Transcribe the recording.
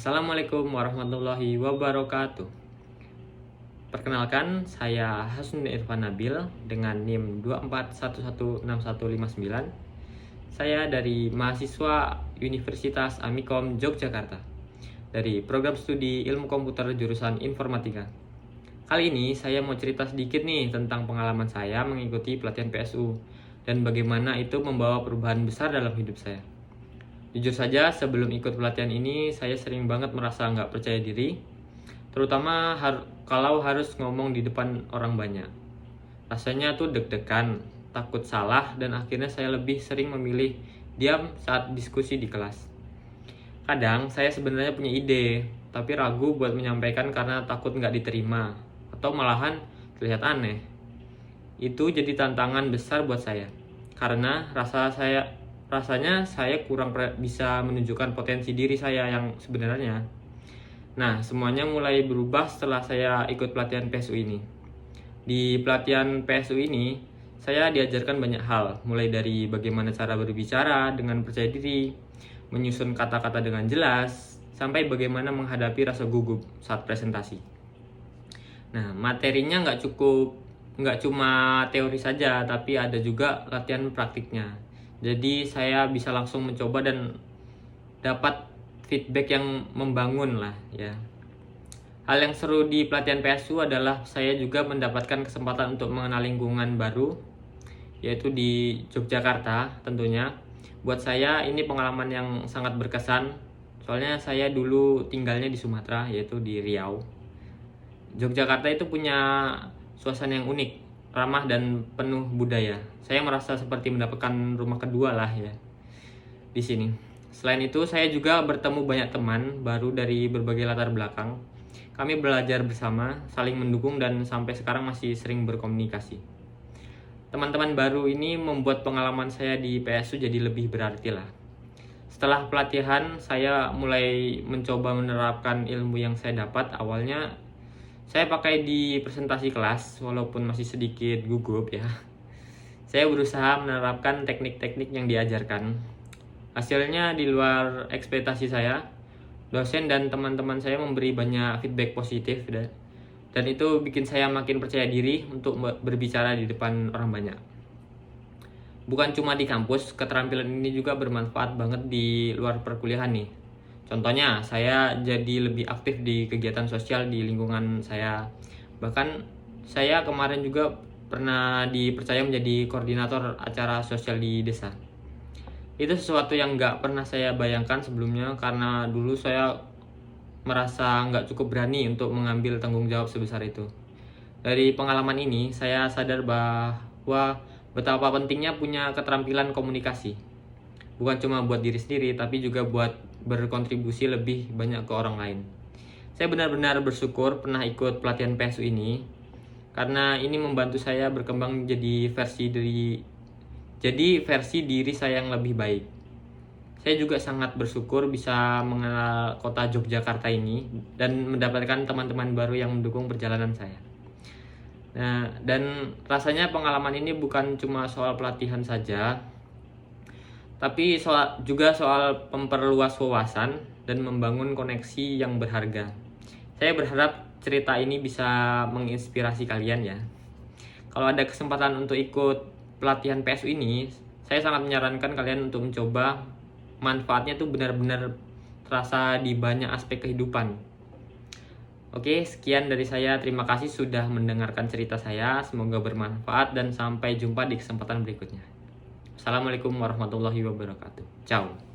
Assalamualaikum warahmatullahi wabarakatuh. Perkenalkan, saya Hasnun Irfan Nabil dengan NIM 2411659. Saya dari mahasiswa Universitas Amikom Yogyakarta dari program studi Ilmu Komputer jurusan Informatika. Kali ini saya mau cerita sedikit nih tentang pengalaman saya mengikuti pelatihan PSU dan bagaimana itu membawa perubahan besar dalam hidup saya. Jujur saja, sebelum ikut pelatihan ini, saya sering banget merasa nggak percaya diri, terutama kalau harus ngomong di depan orang banyak. Rasanya tuh deg-degan, takut salah, dan akhirnya saya lebih sering memilih diam saat diskusi di kelas. Kadang saya sebenarnya punya ide, tapi ragu buat menyampaikan karena takut nggak diterima, atau malahan terlihat aneh. Itu jadi tantangan besar buat saya, karena rasanya saya kurang bisa menunjukkan potensi diri saya yang sebenarnya. Nah, semuanya mulai berubah setelah saya ikut pelatihan PSU ini. Di pelatihan PSU ini, saya diajarkan banyak hal, mulai dari bagaimana cara berbicara dengan percaya diri, menyusun kata-kata dengan jelas, sampai bagaimana menghadapi rasa gugup saat presentasi. Nah, materinya nggak cuma teori saja, tapi ada juga latihan praktiknya. Jadi saya bisa langsung mencoba dan dapat feedback yang membangun lah ya. Hal yang seru di pelatihan PSU adalah saya juga mendapatkan kesempatan untuk mengenal lingkungan baru, yaitu di Yogyakarta tentunya. Buat saya ini pengalaman yang sangat berkesan, soalnya saya dulu tinggalnya di Sumatera, yaitu di Riau. Yogyakarta itu punya suasana yang unik, ramah dan penuh budaya. Saya merasa seperti mendapatkan rumah kedua lah ya di sini. Selain itu, saya juga bertemu banyak teman baru dari berbagai latar belakang. Kami belajar bersama, saling mendukung dan sampai sekarang masih sering berkomunikasi. Teman-teman baru ini membuat pengalaman saya di PSU jadi lebih berarti lah. Setelah pelatihan, saya mulai mencoba menerapkan ilmu yang saya dapat. Awalnya saya pakai di presentasi kelas, walaupun masih sedikit gugup ya. Saya berusaha menerapkan teknik-teknik yang diajarkan. Hasilnya di luar ekspektasi saya. Dosen dan teman-teman saya memberi banyak feedback positif dan itu bikin saya makin percaya diri untuk berbicara di depan orang banyak. Bukan cuma di kampus, keterampilan ini juga bermanfaat banget di luar perkuliahan nih. Contohnya, saya jadi lebih aktif di kegiatan sosial di lingkungan saya. Bahkan, saya kemarin juga pernah dipercaya menjadi koordinator acara sosial di desa. Itu sesuatu yang nggak pernah saya bayangkan sebelumnya, karena dulu saya merasa nggak cukup berani untuk mengambil tanggung jawab sebesar itu. Dari pengalaman ini, saya sadar bahwa betapa pentingnya punya keterampilan komunikasi. Bukan cuma buat diri sendiri, tapi juga buat berkontribusi lebih banyak ke orang lain. Saya benar-benar bersyukur pernah ikut pelatihan PSU ini, karena ini membantu saya berkembang jadi versi diri saya yang lebih baik. Saya juga sangat bersyukur bisa mengenal kota Yogyakarta ini dan mendapatkan teman-teman baru yang mendukung perjalanan saya. Nah, dan rasanya pengalaman ini bukan cuma soal pelatihan saja, tapi juga soal memperluas wawasan dan membangun koneksi yang berharga. Saya berharap cerita ini bisa menginspirasi kalian ya. Kalau ada kesempatan untuk ikut pelatihan PSU ini, saya sangat menyarankan kalian untuk mencoba. Manfaatnya tuh benar-benar terasa di banyak aspek kehidupan. Oke, sekian dari saya. Terima kasih sudah mendengarkan cerita saya. Semoga bermanfaat dan sampai jumpa di kesempatan berikutnya. Assalamualaikum warahmatullahi wabarakatuh. Ciao.